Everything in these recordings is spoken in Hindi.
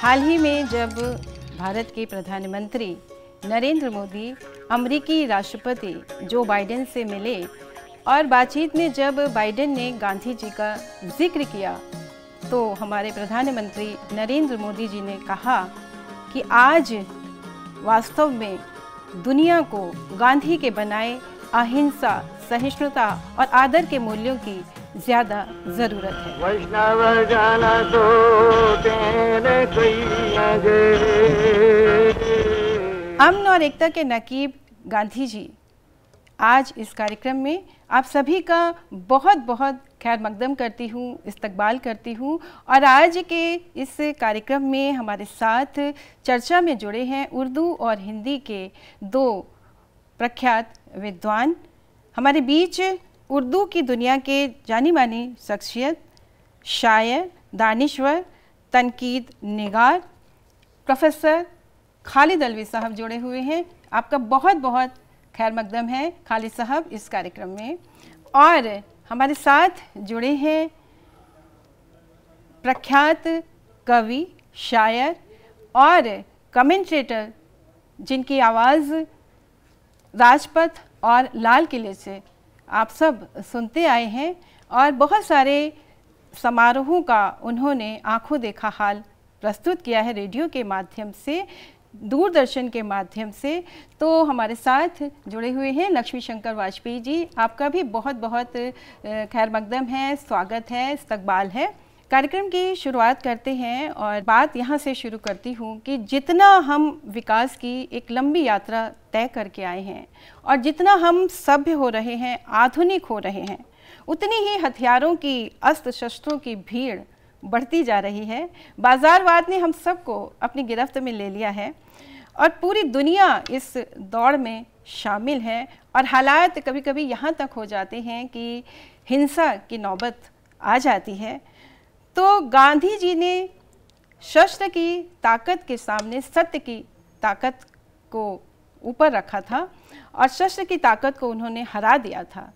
हाल ही में जब भारत के प्रधानमंत्री नरेंद्र मोदी अमेरिकी राष्ट्रपति जो बाइडेन से मिले और बातचीत में जब बाइडेन ने गांधी जी का जिक्र किया तो हमारे प्रधानमंत्री नरेंद्र मोदी जी ने कहा कि आज वास्तव में दुनिया को गांधी के बनाए अहिंसा, सहिष्णुता और आदर के मूल्यों की ज़्यादा ज़रूरत है। वैष्णव जन तो तेरे अमन और एकता के नकीब गांधी जी आज इस कार्यक्रम में आप सभी का बहुत बहुत खैर मकदम करती हूँ, इस्तकबाल करती हूँ। और आज के इस कार्यक्रम में हमारे साथ चर्चा में जुड़े हैं उर्दू और हिंदी के दो प्रख्यात विद्वान। हमारे बीच उर्दू की दुनिया के जानी मानी शख्सियत, शायर, दानिश्वर, तनकीद निगार प्रोफेसर खालिद अलवी साहब जुड़े हुए हैं। आपका बहुत बहुत खैर मकदम है खालिद साहब इस कार्यक्रम में। और हमारे साथ जुड़े हैं प्रख्यात कवि, शायर और कमेंटेटर जिनकी आवाज़ राजपथ और लाल किले से आप सब सुनते आए हैं और बहुत सारे समारोहों का उन्होंने आंखों देखा हाल प्रस्तुत किया है रेडियो के माध्यम से, दूरदर्शन के माध्यम से। तो हमारे साथ जुड़े हुए हैं लक्ष्मी शंकर वाजपेयी जी। आपका भी बहुत बहुत खैर मकदम है, स्वागत है, इस्तकबाल है। कार्यक्रम की शुरुआत करते हैं और बात यहाँ से शुरू करती हूँ कि जितना हम विकास की एक लंबी यात्रा तय करके आए हैं और जितना हम सभ्य हो रहे हैं, आधुनिक हो रहे हैं, उतनी ही हथियारों की, अस्त्र शस्त्रों की भीड़ बढ़ती जा रही है। बाज़ारवाद ने हम सबको अपनी गिरफ्त में ले लिया है और पूरी दुनिया इस दौड़ में शामिल है और हालात कभी कभी यहाँ तक हो जाते हैं कि हिंसा की नौबत आ जाती है। तो गांधी जी ने शस्त्र की ताकत के सामने सत्य की ताकत को ऊपर रखा था और शस्त्र की ताकत को उन्होंने हरा दिया था।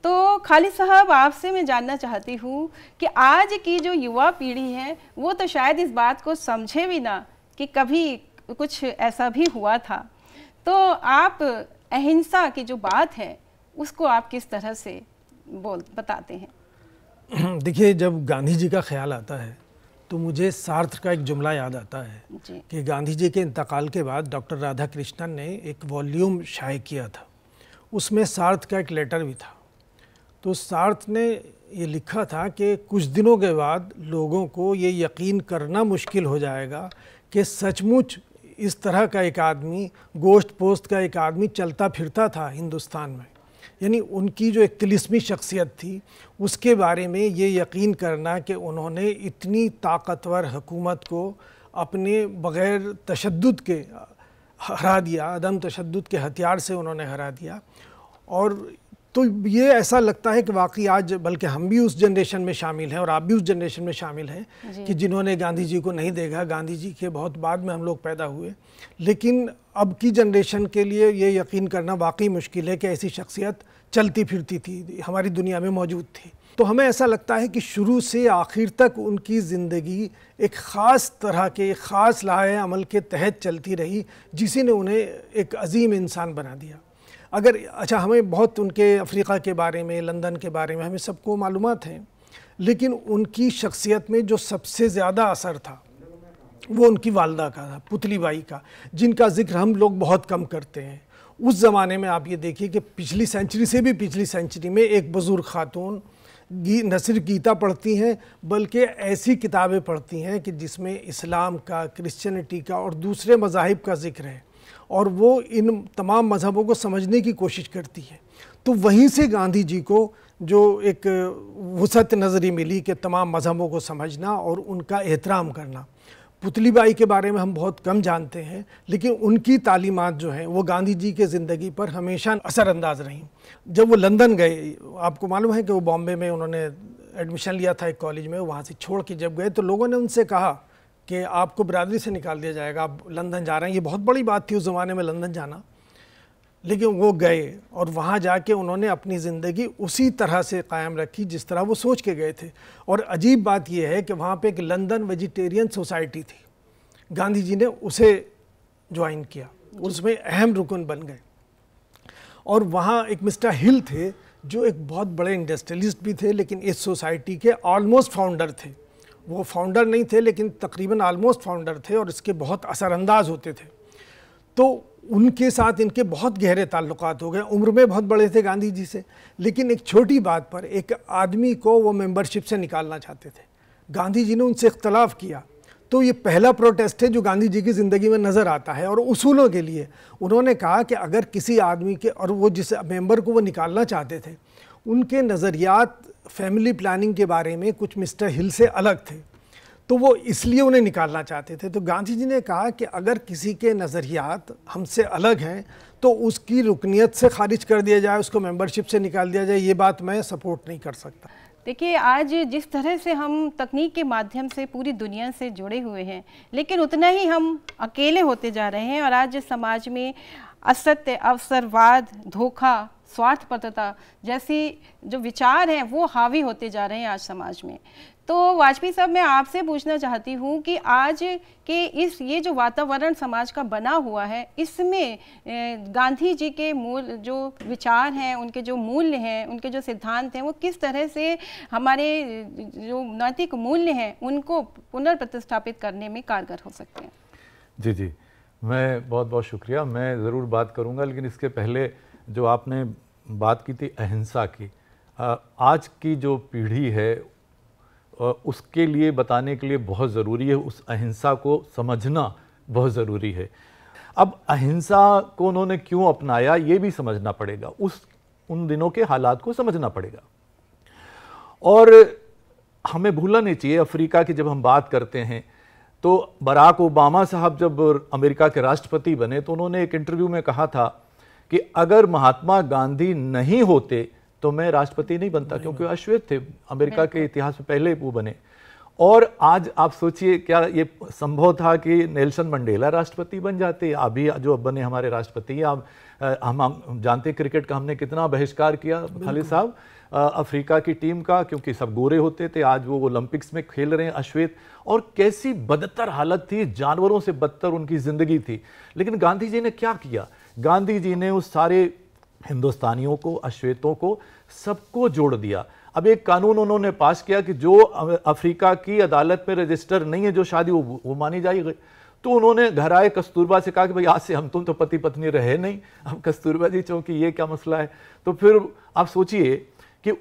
तो खालिद साहब, आपसे मैं जानना चाहती हूँ कि आज की जो युवा पीढ़ी है वो तो शायद इस बात को समझे भी ना कि कभी कुछ ऐसा भी हुआ था। तो आप अहिंसा की जो बात है उसको आप किस तरह से बताते हैं? देखिए, जब गांधी जी का ख्याल आता है तो मुझे सार्थ का एक जुमला याद आता है कि गांधी जी के इंतकाल के बाद डॉक्टर राधा कृष्णन ने एक वॉल्यूम शाये किया था, उसमें सार्थ का एक लेटर भी था। तो सार्थ ने ये लिखा था कि कुछ दिनों के बाद लोगों को ये यकीन करना मुश्किल हो जाएगा कि सचमुच इस तरह का एक आदमी, गोश्त पोस्त का एक आदमी चलता फिरता था हिंदुस्तान में। यानी उनकी जो एक तिलिस्मी शख्सियत थी उसके बारे में ये यकीन करना कि उन्होंने इतनी ताकतवर हुकूमत को अपने बग़ैर तशद्दुद के हरा दिया, अदम तशद्दुद के हथियार से उन्होंने हरा दिया। और तो ये ऐसा लगता है कि वाकई आज बल्कि हम भी उस जनरेशन में शामिल हैं और आप भी उस जनरेशन में शामिल हैं कि जिन्होंने गांधी जी को नहीं देखा। गांधी जी के बहुत बाद में हम लोग पैदा हुए, लेकिन अब की जनरेशन के लिए ये यकीन करना वाकई मुश्किल है कि ऐसी शख्सियत चलती फिरती थी, हमारी दुनिया में मौजूद थी। तो हमें ऐसा लगता है कि शुरू से आखिर तक उनकी ज़िंदगी एक ख़ास तरह के ख़ास लाहे अमल के तहत चलती रही, जिसी ने उन्हें एक अजीम इंसान बना दिया। अगर अच्छा, हमें बहुत उनके अफ्रीका के बारे में, लंदन के बारे में हमें सबको मालूमात हैं, लेकिन उनकी शख्सियत में जो सबसे ज़्यादा असर था वो उनकी वालदा का था, पुतली बाई का, जिनका जिक्र हम लोग बहुत कम करते हैं। उस ज़माने में आप ये देखिए कि पिछली सेंचुरी से भी पिछली सेंचुरी में एक बुज़ुर्ग खातून न सिर्फ गीता पढ़ती हैं बल्कि ऐसी किताबें पढ़ती हैं कि जिसमें इस्लाम का, क्रिश्चियनिटी का और दूसरे मज़ाहिब का जिक्र है और वो इन तमाम मज़हबों को समझने की कोशिश करती है। तो वहीं से गांधी जी को जो एक वुसअत नज़री मिली कि तमाम मज़हबों को समझना और उनका एहतराम करना। पुतली बाई के बारे में हम बहुत कम जानते हैं, लेकिन उनकी तालीमात जो हैं वो गांधी जी के ज़िंदगी पर हमेशा असरअंदाज रहीं। जब वो लंदन गए, आपको मालूम है कि वो बॉम्बे में उन्होंने एडमिशन लिया था एक कॉलेज में, वहाँ से छोड़ के जब गए तो लोगों ने उनसे कहा कि आपको बरादरी से निकाल दिया जाएगा, आप लंदन जा रहे हैं। ये बहुत बड़ी बात थी उस ज़माने में लंदन जाना। लेकिन वो गए और वहाँ जाके उन्होंने अपनी ज़िंदगी उसी तरह से कायम रखी जिस तरह वो सोच के गए थे। और अजीब बात यह है कि वहाँ पे एक लंदन वेजिटेरियन सोसाइटी थी गांधी जी ने उसे ज्वाइन किया, उसमें अहम रुकन बन गए। और वहाँ एक मिस्टर हिल थे जो एक बहुत बड़े इंडस्ट्रियलिस्ट भी थे, लेकिन इस सोसाइटी के ऑलमोस्ट फाउंडर थे। वो फाउंडर नहीं थे लेकिन तकरीबन ऑलमोस्ट फाउंडर थे और इसके बहुत असरअंदाज होते थे। तो उनके साथ इनके बहुत गहरे ताल्लुकात हो गए। उम्र में बहुत बड़े थे गांधी जी से, लेकिन एक छोटी बात पर एक आदमी को वो मेंबरशिप से निकालना चाहते थे। गांधी जी ने उनसे इख्तलाफ किया। तो ये पहला प्रोटेस्ट है जो गांधी जी की ज़िंदगी में नज़र आता है। और उसूलों के लिए उन्होंने कहा कि अगर किसी आदमी के, और वो जिस मेंबर को वो निकालना चाहते थे, उनके नज़रियात फैमिली प्लानिंग के बारे में कुछ मिस्टर हिल से अलग थे, तो वो इसलिए उन्हें निकालना चाहते थे। तो गांधी जी ने कहा कि अगर किसी के नज़रियात हमसे अलग हैं तो उसकी रुकनियत से खारिज कर दिया जाए, उसको मेंबरशिप से निकाल दिया जाए। ये बात मैं सपोर्ट नहीं कर सकता। देखिए, आज जिस तरह से हम तकनीक के माध्यम से पूरी दुनिया से जुड़े हुए हैं, लेकिन उतना ही हम अकेले होते जा रहे हैं। और आज समाज में असत्य, अवसरवाद, धोखा, स्वार्थपरता जैसी जो विचार हैं वो हावी होते जा रहे हैं आज समाज में। तो वाजपेयी साहब, मैं आपसे पूछना चाहती हूँ कि आज के ये जो वातावरण समाज का बना हुआ है, इसमें गांधी जी के मूल जो विचार हैं, उनके जो मूल्य हैं, उनके जो सिद्धांत हैं, वो किस तरह से हमारे जो नैतिक मूल्य हैं उनको पुनर्प्रतिष्ठापित करने में कारगर हो सकते हैं? जी जी, मैं बहुत बहुत शुक्रिया। मैं ज़रूर बात करूँगा, लेकिन इसके पहले जो आपने बात की थी अहिंसा की, आज की जो पीढ़ी है उसके लिए बताने के लिए बहुत ज़रूरी है, उस अहिंसा को समझना बहुत ज़रूरी है। अब अहिंसा को उन्होंने क्यों अपनाया ये भी समझना पड़ेगा, उन दिनों के हालात को समझना पड़ेगा। और हमें भूलना नहीं चाहिए, अफ्रीका की जब हम बात करते हैं तो बराक ओबामा साहब जब अमेरिका के राष्ट्रपति बने तो उन्होंने एक इंटरव्यू में कहा था कि अगर महात्मा गांधी नहीं होते तो मैं राष्ट्रपति नहीं बनता, क्योंकि वो अश्वेत थे, अमेरिका के इतिहास में पहले वो बने। और आज आप सोचिए, क्या ये संभव था कि नेल्सन मंडेला राष्ट्रपति बन जाते? अभी जो बने हमारे राष्ट्रपति, हम जानते क्रिकेट का हमने कितना बहिष्कार किया खालिद साहब अफ्रीका की टीम का, क्योंकि सब गोरे होते थे। आज वो ओलंपिक्स में खेल रहे हैं अश्वेत, और कैसी बदतर हालत थी, जानवरों से बदतर उनकी जिंदगी थी। लेकिन गांधी जी ने क्या किया? गांधी जी ने उस सारे हिंदुस्तानियों को, अश्वेतों को, सबको जोड़ दिया। अब एक कानून उन्होंने पास किया कि जो अफ्रीका की अदालत में रजिस्टर नहीं है जो शादी, वो मानी जाएगी। तो उन्होंने घर आए कस्तूरबा से कहा कि भाई आज से हम तुम तो पति पत्नी रहे नहीं, अब कस्तूरबा जी चौंकी, ये क्या मसला है? तो फिर आप सोचिए कि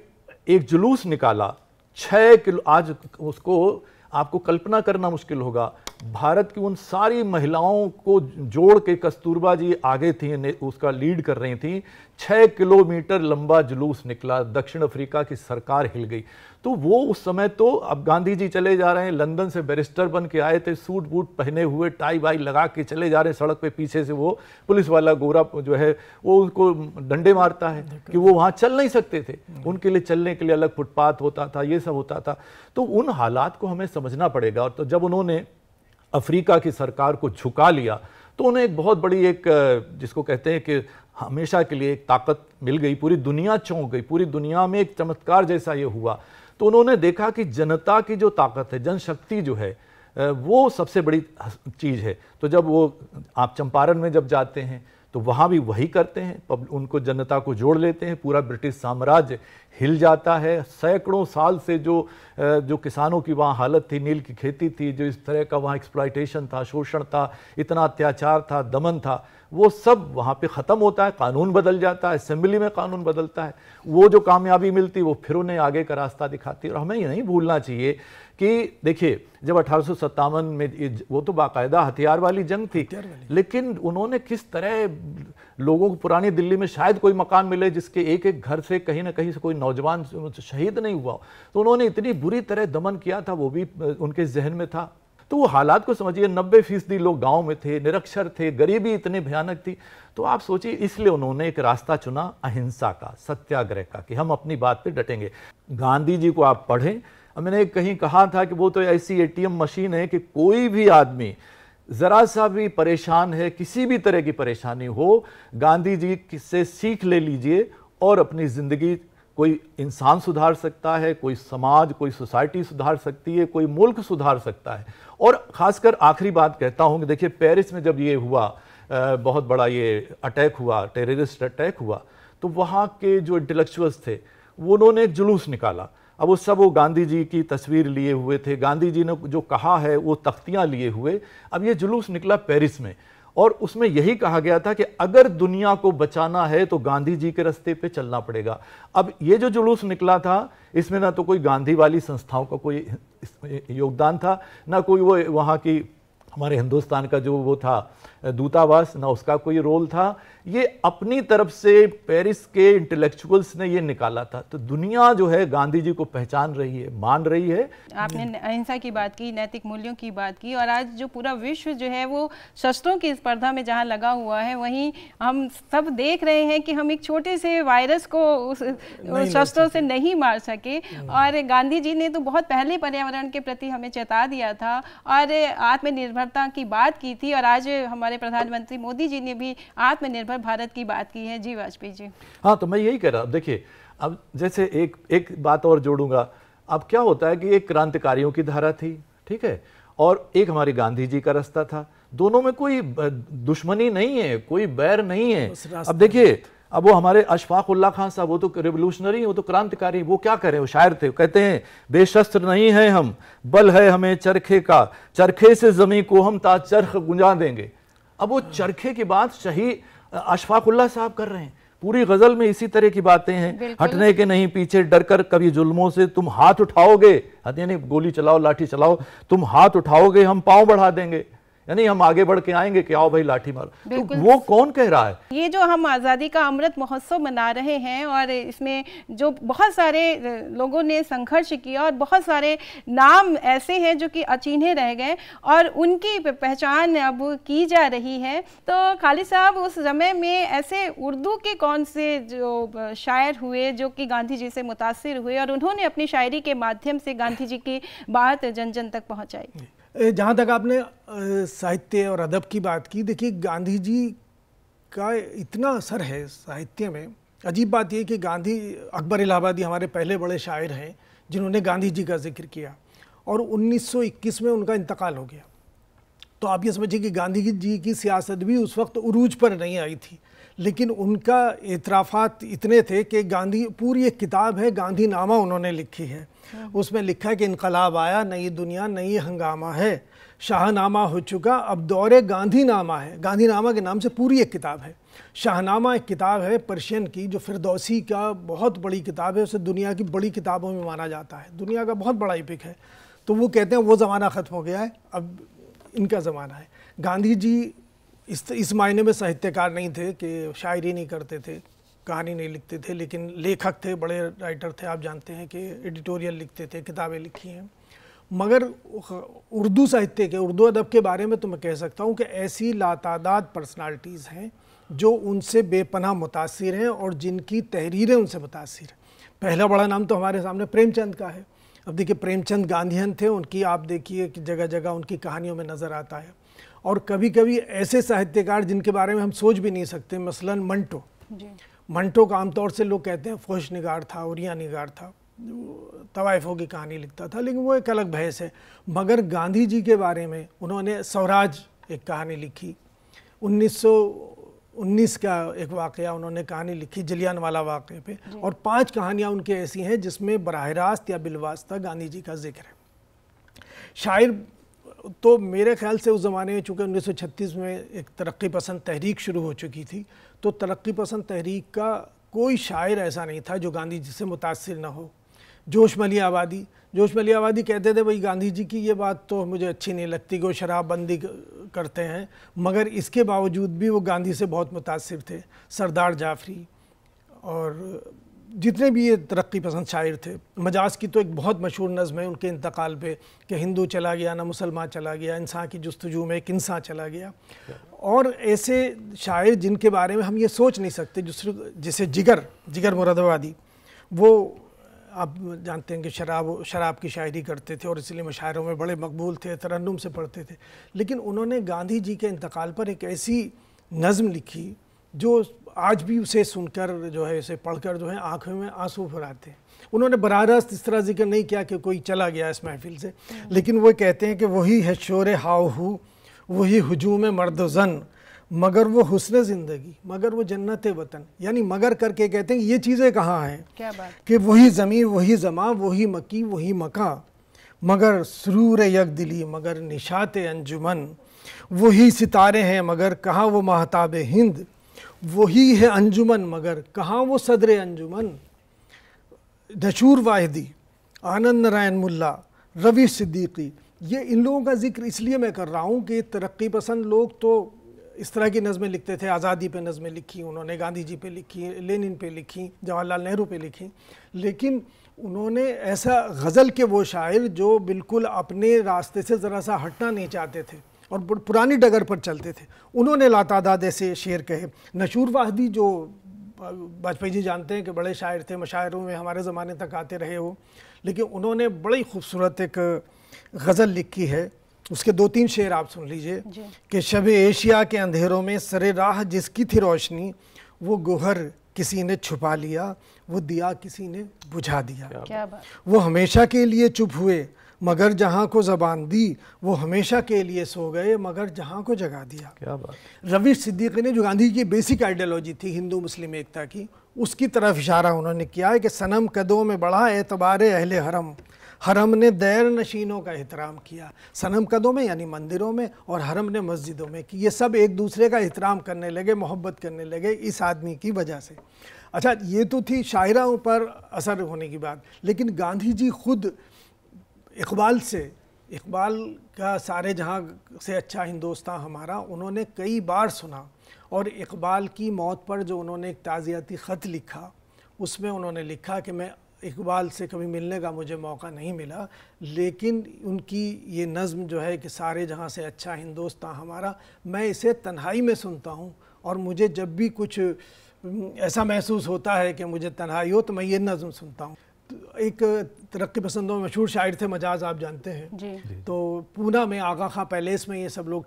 एक जुलूस निकाला 6 किलो, आज उसको आपको कल्पना करना मुश्किल होगा, भारत की उन सारी महिलाओं को जोड़ के कस्तूरबा जी आगे थी, उसका लीड कर रही थी। 6 किलोमीटर लंबा जुलूस निकला, दक्षिण अफ्रीका की सरकार हिल गई। तो वो उस समय, तो अब गांधी जी चले जा रहे हैं, लंदन से बैरिस्टर बन के आए थे, सूट बूट पहने हुए, टाई वाई लगा के चले जा रहे हैं, सड़क पे पीछे से वो पुलिस वाला गोरा जो है वो उनको डंडे मारता है कि वो वहाँ चल नहीं सकते थे, उनके लिए चलने के लिए अलग फुटपाथ होता था, ये सब होता था। तो उन हालात को हमें समझना पड़ेगा। और तो जब उन्होंने अफ्रीका की सरकार को झुका लिया तो उन्हें एक बहुत बड़ी, एक जिसको कहते हैं कि हमेशा के लिए एक ताकत मिल गई, पूरी दुनिया चौंक गई, पूरी दुनिया में एक चमत्कार जैसा ये हुआ। तो उन्होंने देखा कि जनता की जो ताकत है, जनशक्ति जो है, वो सबसे बड़ी चीज़ है। तो जब वो आप चंपारण में जब जाते हैं तो वहाँ भी वही करते हैं, उनको जनता को जोड़ लेते हैं, पूरा ब्रिटिश साम्राज्य हिल जाता है। सैकड़ों साल से जो किसानों की वहाँ हालत थी, नील की खेती थी, जो इस तरह का वहाँ एक्सप्लॉयटेशन था, शोषण था, इतना अत्याचार था, दमन था, वो सब वहाँ पे ख़त्म होता है। कानून बदल जाता है, असेंबली में कानून बदलता है, वो जो कामयाबी मिलती वो फिर उन्हें आगे का रास्ता दिखाती है। और हमें ये नहीं भूलना चाहिए कि देखिए, जब 1857 में वो तो बाकायदा हथियार वाली जंग थी, लेकिन उन्होंने किस तरह लोगों को, पुरानी दिल्ली में शायद कोई मकान मिले जिसके एक एक घर से कहीं ना कहीं से कोई नौजवान शहीद नहीं हुआ, तो उन्होंने इतनी बुरी तरह दमन किया था, वो भी उनके जहन में था। तो वो हालात को समझिए, 90% लोग गांव में थे, निरक्षर थे, गरीबी इतनी भयानक थी। तो आप सोचिए, इसलिए उन्होंने एक रास्ता चुना अहिंसा का, सत्याग्रह का, कि हम अपनी बात पे डटेंगे। गांधी जी को आप पढ़ें, मैंने कहीं कहा था कि वो तो ऐसी ATM मशीन है कि कोई भी आदमी ज़रा सा भी परेशान है, किसी भी तरह की परेशानी हो, गांधी जी से सीख ले लीजिए और अपनी ज़िंदगी कोई इंसान सुधार सकता है, कोई समाज, कोई सोसाइटी सुधार सकती है, कोई मुल्क सुधार सकता है। और ख़ासकर आखिरी बात कहता हूँ कि देखिए पेरिस में जब ये हुआ, बहुत बड़ा ये अटैक हुआ, टेररिस्ट अटैक हुआ, तो वहाँ के जो इंटेलेक्चुअल्स थे वो उन्होंने एक जुलूस निकाला। अब वो गांधी जी की तस्वीर लिए हुए थे, गांधी जी ने जो कहा है वो तख्तियाँ लिए हुए। अब ये जुलूस निकला पेरिस में और उसमें यही कहा गया था कि अगर दुनिया को बचाना है तो गांधी जी के रास्ते पे चलना पड़ेगा। अब ये जो जुलूस निकला था इसमें ना तो कोई गांधी वाली संस्थाओं का कोई योगदान था, ना कोई वो वहाँ की हमारे हिंदुस्तान का जो वो था दूतावास, ना उसका कोई रोल था। ये अपनी तरफ से पेरिस के इंटेलेक्चुअल्स ने ये निकाला था। तो दुनिया जो है गांधी जी को पहचान रही है, मान रही है। आपने अहिंसा की बात की, नैतिक मूल्यों की बात की, और आज जो पूरा विश्व जो है वो शस्त्रों की स्पर्धा में जहां लगा हुआ है, वहीं हम सब देख रहे हैं कि हम एक छोटे से वायरस को उस शस्त्रों से नहीं मार सके। और गांधी जी ने तो बहुत पहले पर्यावरण के प्रति हमें चेता दिया था और आत्मनिर्भरता की बात की थी, और आज हमारे प्रधानमंत्री मोदी जी ने भी आत्मनिर्भर भारत की बात की है। जी वाजपेयी जी। हाँ, तो मैं यही कह रहा हूँ। देखिए अब जैसे एक बात और जोड़ूंगा। अब क्या होता है कि एक क्रांतिकारियों की धारा थी, ठीक है, और एक हमारे गांधी जी का रास्ता था। दोनों में कोई दुश्मनी नहीं है, कोई बैर नहीं है। अब देखिए, अब वो हमारे अशफाक उल्लाह खान साहब, वो तो रेवोल्यूशनरी, वो तो क्रांतिकारी, वो क्या करें, वो शायर थे, वो कहते हैं बेशस्त्र नहीं है हम, बल है हमें चरखे का, चरखे से जमीन को हम ता चरख गुंजा देंगे। अब वो चरखे की बात शहीद अशफाक उल्लाह साहब कर रहे हैं। पूरी गजल में इसी तरह की बातें हैं। हटने के नहीं पीछे, डरकर कभी जुल्मों से तुम हाथ उठाओगे, यानी गोली चलाओ, लाठी चलाओ, तुम हाथ उठाओगे हम पांव बढ़ा देंगे, यानी हम आगे बढ़ के आएंगे कि आओ भाई लाठी मारो। तो वो कौन कह रहा है? ये जो हम आज़ादी का अमृत महोत्सव मना रहे हैं और इसमें जो बहुत सारे लोगों ने संघर्ष किया और बहुत सारे नाम ऐसे हैं जो कि अचिन्हे रह गए और उनकी पहचान अब की जा रही है। तो खालिद साहब, उस समय में ऐसे उर्दू के कौन से जो शायर हुए जो कि गांधी जी से मुतासिर हुए और उन्होंने अपनी शायरी के माध्यम से गांधी जी की बात जन जन तक पहुँचाई? जहाँ तक आपने साहित्य और अदब की बात की, देखिए गांधी जी का इतना असर है साहित्य में। अजीब बात यह कि अकबर इलाहाबादी हमारे पहले बड़े शायर हैं जिन्होंने गांधी जी का जिक्र किया और 1921 में उनका इंतकाल हो गया। तो आप ये समझिए कि गांधी जी की सियासत भी उस वक्त उरूज पर नहीं आई थी, लेकिन उनका एतराफ़ात इतने थे कि पूरी एक किताब है गांधी नामा उन्होंने लिखी है। उसमें लिखा है कि इनकलाब आया, नई दुनिया नई हंगामा है, शाहनामा हो चुका अब दौरे गांधी नामा है। गांधी नामा के नाम से पूरी एक किताब है। शाहनामा एक किताब है पर्शियन की जो फिरदौसी का बहुत बड़ी किताब है, उसे दुनिया की बड़ी किताबों में माना जाता है, दुनिया का बहुत बड़ा एपिक है। तो वो कहते हैं वो ज़माना ख़त्म हो गया है, अब इनका ज़माना है। गांधी जी इस मायने में साहित्यकार नहीं थे कि शायरी नहीं करते थे, कहानी नहीं लिखते थे, लेकिन लेखक थे, बड़े राइटर थे। आप जानते हैं कि एडिटोरियल लिखते थे, किताबें लिखी हैं। मगर उर्दू साहित्य के, उर्दू अदब के बारे में तो मैं कह सकता हूँ कि ऐसी लातादाद पर्सनालिटीज़ हैं जो उनसे बेपनाह मुतासिर हैं और जिनकी तहरीरें उनसे मुतासिर हैं। पहला बड़ा नाम तो हमारे सामने प्रेमचंद का है। अब देखिए, प्रेमचंद गांधीयन थे, उनकी आप देखिए कि जगह जगह उनकी कहानियों में नज़र आता है। और कभी कभी ऐसे साहित्यकार जिनके बारे में हम सोच भी नहीं सकते, मसलन मंटो। मंटो का आमतौर से लोग कहते हैं फौश निगार था, उरिया निगार था, तवाइफों की कहानी लिखता था, लेकिन वो एक अलग बहस है। मगर गांधी जी के बारे में उन्होंने स्वराज एक कहानी लिखी, 1919 का एक वाक़या उन्होंने कहानी लिखी जलियांवाला वाक़े पे, और 5 कहानियाँ उनकी ऐसी हैं जिसमें बराह रास्त या बिलवास्ता गांधी जी का जिक्र है। शायर तो मेरे ख्याल से उस ज़माने में, चूँकि 1936 में एक तरक्की पसंद तहरीक शुरू हो चुकी थी, तो तरक्की पसंद तहरीक का कोई शायर ऐसा नहीं था जो गांधी जी से मुतासिर ना हो। जोश मली आबादी कहते थे भाई गांधी जी की ये बात तो मुझे अच्छी नहीं लगती कि वो शराबबंदी करते हैं, मगर इसके बावजूद भी वो गांधी से बहुत मुतासिर थे। सरदार जाफरी और जितने भी ये तरक्की पसंद शायर थे। मजाज की तो एक बहुत मशहूर नज़्म है उनके इंतकाल पे कि हिंदू चला गया ना मुसलमान चला गया, इंसान की जुस्तजू में एक इंसान चला गया। और ऐसे शायर जिनके बारे में हम ये सोच नहीं सकते, जैसे जिगर मुरादाबादी, वो आप जानते हैं कि शराब की शायरी करते थे और इसलिए मुशायरों में बड़े मकबूल थे, तरन्नुम से पढ़ते थे। लेकिन उन्होंने गांधी जी के इंतकाल पर एक ऐसी नज़्म लिखी जो आज भी उसे सुनकर जो है, उसे पढ़कर जो है आंखों में आंसू भर आते हैं। उन्होंने बराह रास्त इस तरह जिक्र नहीं किया कि कोई चला गया इस महफिल से, लेकिन वो कहते हैं कि वही है शोर हाऊ, वही हुजूम मर्दजन, मगर वो हुस्न ज़िंदगी, मगर वो जन्नत वतन। यानी मगर करके कहते हैं ये चीज़ें कहाँ हैं, क्या बात, कि वही ज़मीं, वही ज़मा, वही मकी, वही मका, मगर सुरूर यक दिली, मगर निशात अंजुमन, वही सितारे हैं मगर कहाँ वो महताब हिंद, वही है अंजुमन मगर कहाँ वो सदर अंजुमन। नशूर वाहिदी, आनंद नारायण मुल्ला, रवि सिद्दीकी, ये इन लोगों का जिक्र इसलिए मैं कर रहा हूँ कि तरक्की पसंद लोग तो इस तरह की नज़में लिखते थे। आज़ादी पे नज़में लिखी उन्होंने, गांधी जी पे लिखी, लेनिन पे लिखी, जवाहरलाल नेहरू पे लिखी, लेकिन उन्होंने ऐसा गज़ल के वो शायर जो बिल्कुल अपने रास्ते से ज़रा सा हटना नहीं चाहते थे और पुरानी डगर पर चलते थे, उन्होंने लातादाद ऐसे शेर कहे। नशूर वाहिदी जो वाजपेयी जी जानते हैं कि बड़े शायर थे, मशायरों में हमारे ज़माने तक आते रहे हो, लेकिन उन्होंने बड़ी खूबसूरत एक गज़ल लिखी है। उसके 2-3 शेर आप सुन लीजिए कि शब एशिया के अंधेरों में सरे राह जिसकी थी रोशनी, वो गोहर किसी ने छुपा लिया, वो दिया किसी ने बुझा दिया। क्या बात, वो हमेशा के लिए चुप हुए मगर जहाँ को ज़बान दी, वो हमेशा के लिए सो गए मगर जहाँ को जगा दिया। क्या बात। रवि सिद्दीकी ने जो गांधी की बेसिक आइडियोलॉजी थी हिंदू मुस्लिम एकता की, उसकी तरफ इशारा उन्होंने किया है कि सनम कदों में बढ़ा एतबार अहले हरम, हरम ने दैर नशीनों का एहतराम किया। सनम कदों में यानी मंदिरों में, और हरम ने मस्जिदों में, कि ये सब एक दूसरे का एहतराम करने लगे, मोहब्बत करने लगे इस आदमी की वजह से। अच्छा, ये तो थी शायराओं पर असर होने की बात, लेकिन गांधी जी खुद इकबाल से, इकबाल का सारे जहाँ से अच्छा हिंदुस्तान हमारा, उन्होंने कई बार सुना, और इकबाल की मौत पर जो उन्होंने एक ताज़ियाती ख़त लिखा, उसमें उन्होंने लिखा कि मैं इकबाल से कभी मिलने का मुझे मौका नहीं मिला, लेकिन उनकी ये नज़्म जो है कि सारे जहाँ से अच्छा हिंदुस्तान हमारा, मैं इसे तन्हाई में सुनता हूँ, और मुझे जब भी कुछ ऐसा महसूस होता है कि मुझे तन्हाई हो तो मैं ये नज़्म सुनता हूँ। एक तरक्की पसंदों मशहूर शायर थे मजाज, आप जानते हैं जी। तो पूना में आगा खां पैलेस में ये सब लोग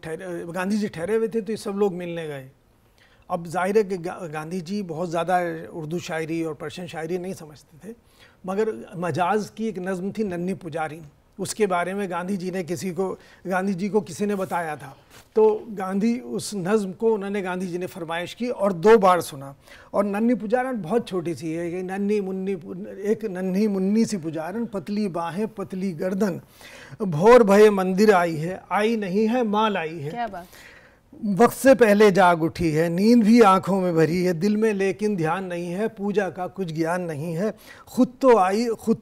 गांधी जी ठहरे हुए थे, तो ये सब लोग मिलने गए। अब जाहिर है कि गांधी जी बहुत ज़्यादा उर्दू शायरी और पर्शियन शायरी नहीं समझते थे, मगर मजाज की एक नज़्म थी नन्ही पुजारी, उसके बारे में गांधी जी को किसी ने बताया था, तो गांधी उस नज़्म को उन्होंने गांधी जी ने फरमाइश की और 2 बार सुना। और नन्ही पुजारन बहुत छोटी सी है, एक नन्ही मुन्नी सी पुजारन, पतली बाहें पतली गर्दन, भोर भये मंदिर आई है, आई नहीं है माल आई है। क्या बात, वक्त से पहले जाग उठी है, नींद भी आंखों में भरी है, दिल में लेकिन ध्यान नहीं है, पूजा का कुछ ज्ञान नहीं है, खुद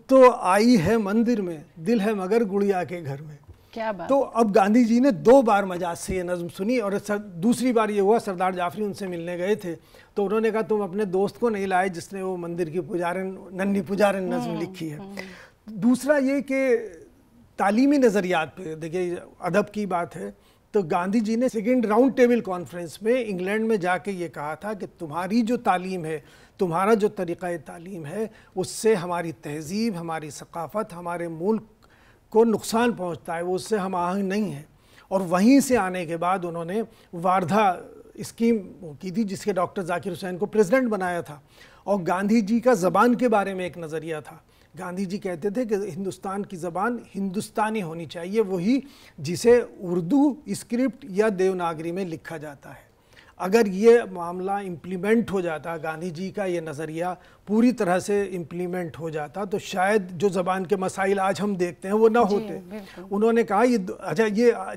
तो आई है मंदिर में, दिल है मगर गुड़िया के घर में। क्या बात। तो अब गांधी जी ने 2 बार मजाज से ये नज़्म सुनी, और दूसरी बार ये हुआ सरदार जाफरी उनसे मिलने गए थे, तो उन्होंने कहा तुम अपने दोस्त को नहीं लाए जिसने वो मंदिर की पुजारन नन्ही पुजारन नज़्म लिखी है। दूसरा ये कि तालीमी नज़रियात पे देखिए, अदब की बात है, तो गांधी जी ने 2nd राउंड टेबल कॉन्फ्रेंस में इंग्लैंड में जाके ये कहा था कि तुम्हारी जो तालीम है, तुम्हारा जो तरीक़ा तालीम है, उससे हमारी तहज़ीब, हमारी सकाफ़त, हमारे मुल्क को नुकसान पहुंचता है, वो उससे हम आहंग नहीं है। और वहीं से आने के बाद उन्होंने वारधा स्कीम की थी, जिसके डॉक्टर जाकिर हुसैन को प्रेसिडेंट बनाया था, और गांधी जी का ज़बान के बारे में एक नज़रिया था। गांधी जी कहते थे कि हिंदुस्तान की ज़बान हिंदुस्तानी होनी चाहिए, वही जिसे उर्दू स्क्रिप्ट या देवनागरी में लिखा जाता है। अगर ये मामला इम्प्लीमेंट हो जाता, गांधी जी का ये नज़रिया पूरी तरह से इम्प्लीमेंट हो जाता, तो शायद जो ज़बान के मसाइल आज हम देखते हैं वो ना होते। उन्होंने कहा ये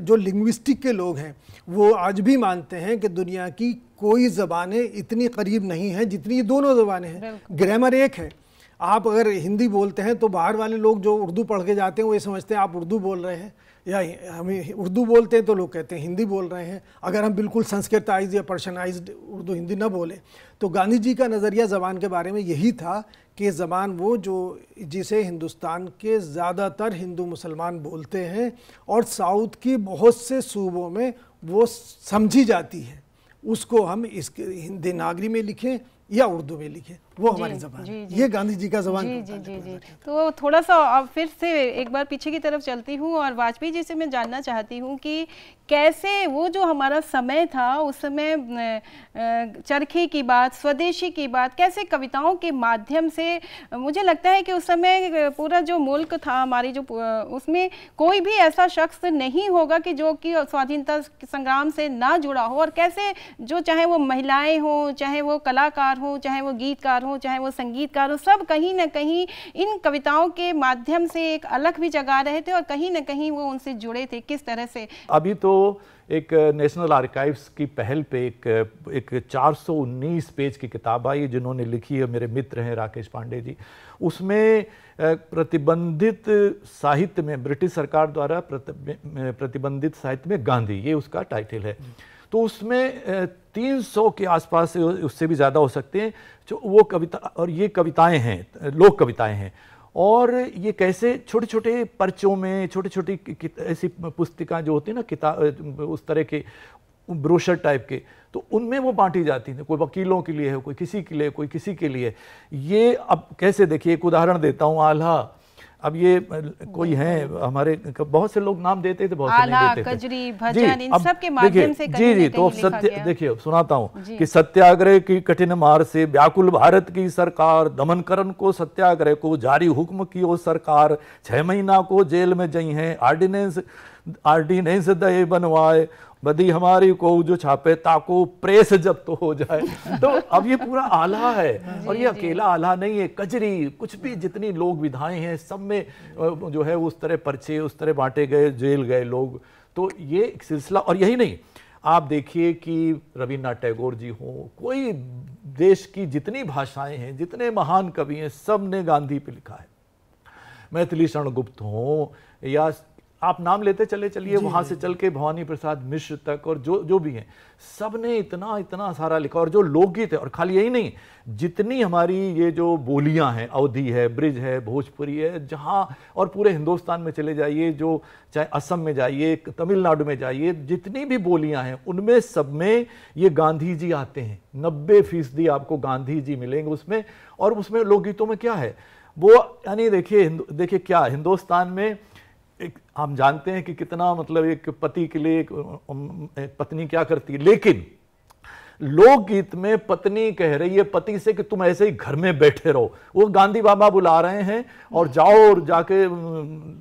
जो लिंग्विस्टिक के लोग हैं वो आज भी मानते हैं कि दुनिया की कोई ज़बानें इतनी करीब नहीं हैं जितनी ये दोनों ज़बानें हैं। ग्रामर एक है, आप अगर हिंदी बोलते हैं तो बाहर वाले लोग जो उर्दू पढ़ के जाते हैं वो ये समझते हैं आप उर्दू बोल रहे हैं, या हम उर्दू बोलते हैं तो लोग कहते हैं हिंदी बोल रहे हैं। अगर हम बिल्कुल संस्कृताइज या पर्शियनाइज्ड उर्दू हिंदी ना बोले, तो गांधी जी का नज़रिया ज़बान के बारे में यही था कि ज़बान वो जो जिसे हिंदुस्तान के ज़्यादातर हिंदू मुसलमान बोलते हैं और साउथ की बहुत से सूबों में वो समझी जाती है, उसको हम इसके देवनागरी में लिखें या उर्दू में लिखें। वो हमारी ज़बान है। ये गांधी जी का ज़बान। जी जी जी जी। तो थोड़ा सा अब फिर से एक बार पीछे की तरफ चलती हूँ और वाजपेयी जी से मैं जानना चाहती हूँ कि कैसे वो जो हमारा समय था उस समय चरखे की बात, स्वदेशी की बात, कैसे कविताओं के माध्यम से, मुझे लगता है कि उस समय पूरा जो मुल्क था हमारी जो उसमें कोई भी ऐसा शख्स नहीं होगा कि जो कि स्वाधीनता संग्राम से ना जुड़ा हो, और कैसे जो चाहे वो महिलाएं हों, चाहे वो कलाकार हों, चाहे वो गीतकार हों, चाहे वो संगीतकार हो, सब कहीं ना कहीं इन कविताओं के माध्यम से एक अलग भी जगा रहे थे और कहीं ना कहीं वो उनसे जुड़े थे। किस तरह से? अभी तो एक नेशनल आर्काइव्स की पहल पे एक 419 पेज की किताब आई जिन्होंने लिखी है, मेरे मित्र हैं राकेश पांडे जी। उसमें प्रतिबंधित साहित्य में, ब्रिटिश सरकार द्वारा प्रतिबंधित साहित्य में गांधी, ये उसका टाइटल है। तो उसमें 300 के आसपास, उससे भी ज़्यादा हो सकते हैं, जो वो कविता, और ये कविताएं हैं, लोक कविताएं हैं। और ये कैसे छोटे छोटे पर्चों में, छोटी छोटी ऐसी पुस्तिकाएं जो होती है ना, किताब उस तरह के ब्रोशर टाइप के, तो उनमें वो बांटी जाती थी। कोई वकीलों के लिए है, कोई किसी के लिए, कोई किसी के लिए। ये अब कैसे, देखिए एक उदाहरण देता हूँ, आल्हा। अब ये कोई हैं हमारे, बहुत से लोग नाम देते थे, बहुत से नहीं देते थे। कजरी, भजन, इन सब के माध्यम से जी जी। तो सत्य, देखिए सुनाता हूँ कि सत्याग्रह की कठिन मार से व्याकुल भारत की सरकार, दमनकरण को सत्याग्रह को जारी हुक्म की ओ सरकार, 6 महीना को जेल में जई हैं, आर्डिनेंस दे बनवाए, बदी हमारी को जो छापे ताको प्रेस जब तो हो जाए। तो अब ये पूरा आला है, और ये अकेला आला नहीं है, कजरी, कुछ भी जितनी लोक विधाएं हैं सब में जो है उस तरह पर्चे उस तरह बांटे गए, जेल गए लोग। तो ये एक सिलसिला। और यही नहीं, आप देखिए कि रविन्द्रनाथ टैगोर जी हों, कोई देश की जितनी भाषाएं हैं, जितने महान कवि हैं, सब ने गांधी पे लिखा है। मैथिली शरण गुप्त हों, या आप नाम लेते चले चलिए, वहां से चल के भवानी प्रसाद मिश्र तक, और जो भी हैं, सब ने इतना इतना सारा लिखा। और जो लोकगीत है, और खाली यही नहीं, जितनी हमारी ये जो बोलियां हैं, अवधी है, ब्रिज है, भोजपुरी है, जहां, और पूरे हिंदुस्तान में चले जाइए, जो चाहे असम में जाइए, तमिलनाडु में जाइए, जितनी भी बोलियां हैं उनमें सब में ये गांधी जी आते हैं। 90% आपको गांधी जी मिलेंगे उसमें। और उसमें लोकगीतों में क्या है वो, यानी देखिए क्या हिंदुस्तान में हम जानते हैं कि कितना, मतलब एक पति के लिए एक पत्नी क्या करती है, लेकिन लोकगीत में पत्नी कह रही है पति से कि तुम ऐसे ही घर में बैठे रहो। वो गांधी बाबा बुला रहे हैं और जाओ, और जाके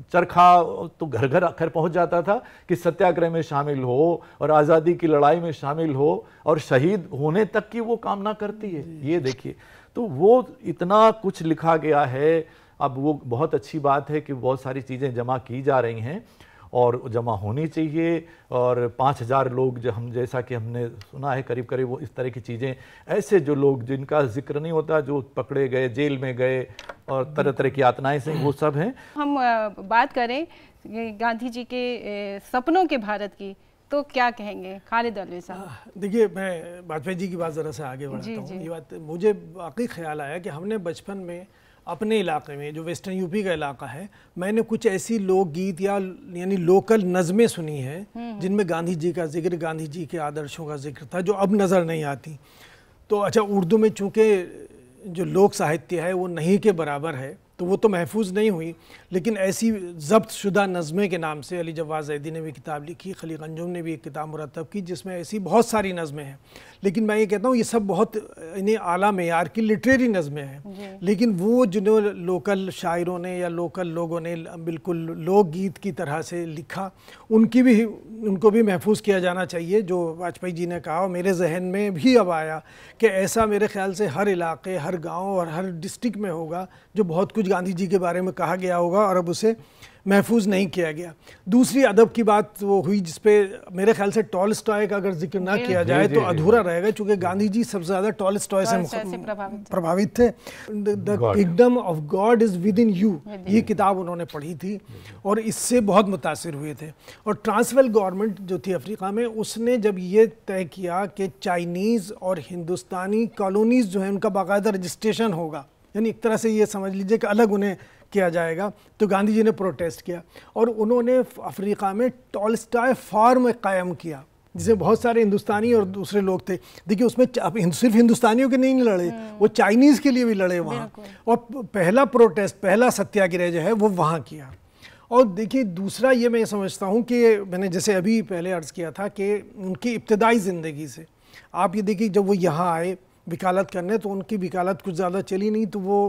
चरखा तो घर घर आखिर पहुंच जाता था कि सत्याग्रह में शामिल हो और आज़ादी की लड़ाई में शामिल हो, और शहीद होने तक की वो कामना करती है। ये देखिए, तो वो इतना कुछ लिखा गया है। अब वो बहुत अच्छी बात है कि बहुत सारी चीज़ें जमा की जा रही हैं और जमा होनी चाहिए। और 5000 लोग, जो हम, जैसा कि हमने सुना है, करीब करीब वो इस तरह की चीज़ें, ऐसे जो लोग जिनका जिक्र नहीं होता, जो पकड़े गए, जेल में गए और तरह तरह की यातनाएं से, वो सब हैं। हम बात करें गांधी जी के सपनों के भारत की, तो क्या कहेंगे खालिद अलवी साहब? देखिए, मैं वाजपेयी जी की बात ज़रा से आगे बढ़ाता हूँ। ये बात मुझे वाकई ख्याल आया कि हमने बचपन में अपने इलाके में, जो वेस्टर्न यूपी का इलाका है, मैंने कुछ ऐसी लोकगीत यानी लोकल नज़में सुनी हैं जिनमें गांधी जी का जिक्र, गांधी जी के आदर्शों का जिक्र था, जो अब नज़र नहीं आती। तो अच्छा, उर्दू में चूँकि जो लोक साहित्य है वो नहीं के बराबर है, तो वो तो महफूज नहीं हुई, लेकिन ऐसी ज़ब्त शुदा नज़में के नाम से अली जवाद ज़ैदी ने भी किताब लिखी, खलील अंजुम ने भी एक किताब मुरतब की, जिसमें ऐसी बहुत सारी नज़में हैं। लेकिन मैं ये कहता हूँ ये सब बहुत इन्हें आला मेयार की लिटरेरी नज़में हैं, लेकिन वो जिन्होंने लोकल शायरों ने या लोकल लोगों ने बिल्कुल लोकगीत की तरह से लिखा, उनको भी महफूज किया जाना चाहिए। जो वाजपेयी जी ने कहा, मेरे जहन में भी अब आया कि ऐसा मेरे ख्याल से हर इलाके, हर गाँव और हर डिस्ट्रिक्ट में होगा, जो बहुत कुछ गांधी जी के बारे में कहा गया होगा और अब उसे महफूज नहीं किया गया। दूसरी अदब की बात वो हुई जिसपे मेरे ख्याल से टॉलस्टॉय का अगर जिक्र ना किया जाए तो अधूरा रहेगा, क्योंकि गांधी जी सबसे ज़्यादा टॉलस्टॉय से प्रभावित थे। The kingdom of God is with in you, ये किताब उन्होंने पढ़ी थी और इससे बहुत मुतासिर हुए थे। और ट्रांसवेल गवर्नमेंट जो थी अफ्रीका में, उसने जब ये तय किया कि चाइनीज़ और हिंदुस्तानी कॉलोनीज़ जो हैं उनका बाकायदा रजिस्ट्रेशन होगा, यानी एक तरह से ये समझ लीजिए कि अलग उन्हें किया जाएगा, तो गांधी जी ने प्रोटेस्ट किया और उन्होंने अफ्रीका में टॉलस्टॉय फार्म कायम किया। जिसमें बहुत सारे हिंदुस्तानी और दूसरे लोग थे। देखिए उसमें अब सिर्फ हिंदुस्तानियों के नहीं लड़े, वो चाइनीज़ के लिए भी लड़े वहाँ, और पहला प्रोटेस्ट, पहला सत्याग्रह जो है वो वहाँ किया। और देखिए दूसरा ये मैं समझता हूँ कि मैंने जैसे अभी पहले अर्ज़ किया था कि उनकी इब्तदाई ज़िंदगी से आप ये देखिए, जब वो यहाँ आए वकालत करने तो उनकी वकालत कुछ ज़्यादा चली नहीं, तो वो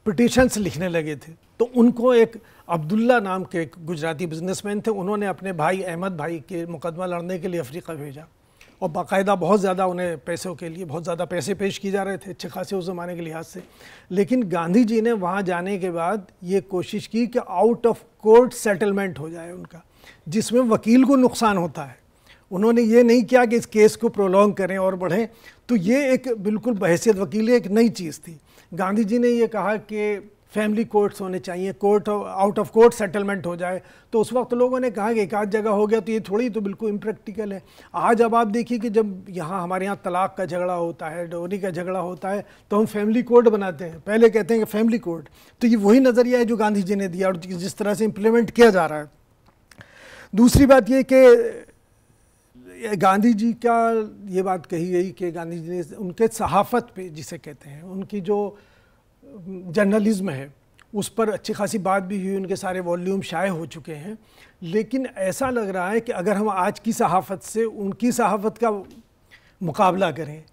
पिटिशन्स लिखने लगे थे। तो उनको एक अब्दुल्ला नाम के एक गुजराती बिजनेसमैन थे, उन्होंने अपने भाई अहमद भाई के मुकदमा लड़ने के लिए अफ्रीका भेजा, और बाकायदा बहुत ज़्यादा उन्हें पैसों के लिए बहुत ज़्यादा पैसे पेश किए जा रहे थे, अच्छे खासे उस ज़माने के लिहाज से। लेकिन गांधी जी ने वहाँ जाने के बाद ये कोशिश की कि आउट ऑफ कोर्ट सेटलमेंट हो जाए उनका, जिसमें वकील को नुकसान होता है। उन्होंने ये नहीं किया कि इस केस को प्रोलॉन्ग करें और बढ़ें, तो ये एक बिल्कुल बहैसियत वकील एक नई चीज़ थी। गांधी जी ने ये कहा कि फैमिली कोर्ट्स होने चाहिए, court out of court settlement हो जाए। तो उस वक्त लोगों ने कहा कि एक आध जगह हो गया तो ये थोड़ी, तो बिल्कुल इम्प्रैक्टिकल है। आज अब आप देखिए कि जब यहाँ हमारे यहाँ तलाक का झगड़ा होता है, डोरी का झगड़ा होता है, तो हम फैमिली कोर्ट बनाते हैं, पहले कहते हैं कि फैमिली कोर्ट। तो ये वही नज़रिया है जो गांधी जी ने दिया और जिस तरह से इम्प्लीमेंट किया जा रहा है। दूसरी बात ये कि गांधी जी का ये बात कही गई कि गांधी जी ने उनके सहाफ़त पे, जिसे कहते हैं उनकी जो जर्नलिज्म है, उस पर अच्छी खासी बात भी हुई, उनके सारे वॉल्यूम शाये हो चुके हैं। लेकिन ऐसा लग रहा है कि अगर हम आज की सहाफ़त से उनकी सहाफ़त का मुकाबला करें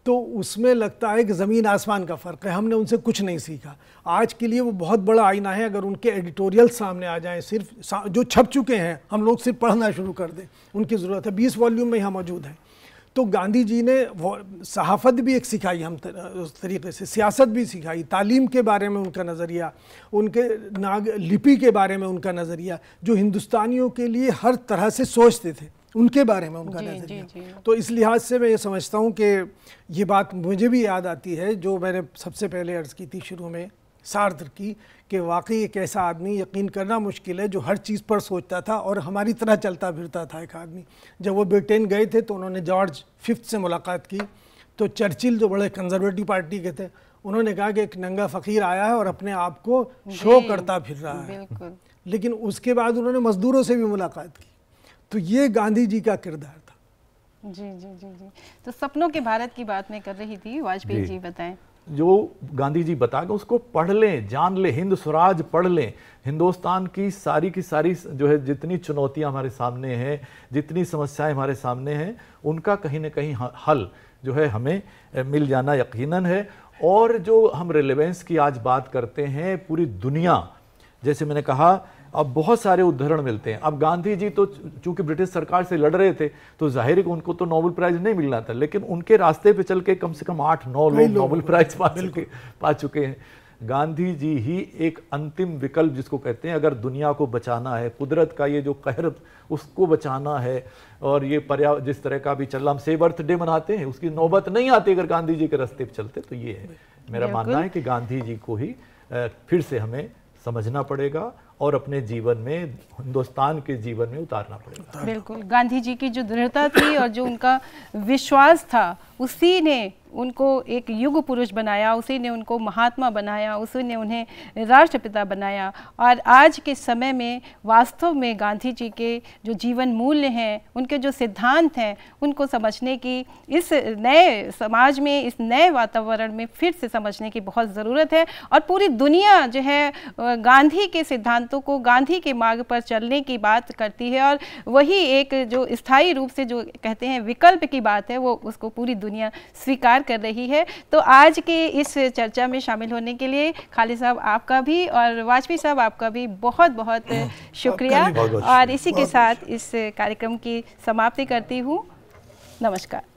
तो उसमें लगता है कि ज़मीन आसमान का फ़र्क है। हमने उनसे कुछ नहीं सीखा। आज के लिए वो बहुत बड़ा आईना है। अगर उनके एडिटोरियल सामने आ जाएं, सिर्फ जो छप चुके हैं, हम लोग सिर्फ पढ़ना शुरू कर दें, उनकी ज़रूरत है। 20 वॉल्यूम में यहाँ मौजूद है। तो गांधी जी ने सहाफ़त भी एक सिखाई, हम उस तरीके से सियासत भी सिखाई, तालीम के बारे में उनका नज़रिया, उनके नाग लिपि के बारे में उनका नज़रिया, जो हिंदुस्तानियों के लिए हर तरह से सोचते थे, उनके बारे में उनका नज़रिया। तो इस लिहाज से मैं ये समझता हूँ कि ये बात मुझे भी याद आती है जो मैंने सबसे पहले अर्ज़ की थी शुरू में सार्थर की, कि वाकई एक ऐसा आदमी, यकीन करना मुश्किल है, जो हर चीज़ पर सोचता था और हमारी तरह चलता फिरता था एक आदमी। जब वो ब्रिटेन गए थे तो उन्होंने जॉर्ज फिफ्थ से मुलाकात की, तो चर्चिल जो बड़े कंजर्वेटिव पार्टी के थे, उन्होंने कहा कि एक नंगा फ़कीर आया है और अपने आप को शो करता फिर रहा है। लेकिन उसके बाद उन्होंने मज़दूरों से भी मुलाकात की। तो ये गांधी जी का किरदार था। जी जी जी जी। तो सपनों के भारत की बात मैं कर रही थी, वाजपेयी जी बताएं। जो गांधी जी बता गए उसको पढ़ लें, जान लें, हिंद स्वराज पढ़ लें। हिंदुस्तान की सारी जो है जितनी चुनौतियां हमारे सामने हैं, जितनी समस्याएं हमारे सामने हैं, उनका कहीं ना कहीं हल जो है हमें मिल जाना यकीनन है। और जो हम रेलेवेंस की आज बात करते हैं, पूरी दुनिया, जैसे मैंने कहा, अब बहुत सारे उदाहरण मिलते हैं। अब गांधी जी तो चूंकि ब्रिटिश सरकार से लड़ रहे थे तो जाहिर है कि उनको तो नोबेल प्राइज नहीं मिलना था, लेकिन उनके रास्ते पे चल के कम से कम 8-9 लोग नोबेल प्राइज पा चुके हैं। गांधी जी ही एक अंतिम विकल्प जिसको कहते हैं, अगर दुनिया को बचाना है, कुदरत का ये जो कहर उसको बचाना है, और ये पर्यावरण जिस तरह का भी चल रहा, हम सेव अर्थ डे मनाते हैं, उसकी नौबत नहीं आती अगर गांधी जी के रास्ते पे चलते। तो ये है मेरा मानना है कि गांधी जी को ही फिर से हमें समझना पड़ेगा और अपने जीवन में, हिंदुस्तान के जीवन में उतारना पड़ेगा। बिल्कुल, गांधी जी की जो दृढ़ता थी और जो उनका विश्वास था, उसी ने उनको एक युग पुरुष बनाया, उसी ने उनको महात्मा बनाया, उसी ने उन्हें राष्ट्रपिता बनाया। और आज के समय में वास्तव में गांधी जी के जो जीवन मूल्य हैं, उनके जो सिद्धांत हैं, उनको समझने की, इस नए समाज में, इस नए वातावरण में फिर से समझने की बहुत ज़रूरत है। और पूरी दुनिया जो है गांधी के सिद्धांतों को, गांधी के मार्ग पर चलने की बात करती है, और वही एक जो स्थायी रूप से जो कहते हैं विकल्प की बात है, वो उसको पूरी दुनिया स्वीकार कर रही है। तो आज के इस चर्चा में शामिल होने के लिए खालिद साहब आपका भी और वाजपेयी साहब आपका भी बहुत बहुत शुक्रिया। और इसी के साथ इस कार्यक्रम की समाप्ति करती हूँ। नमस्कार।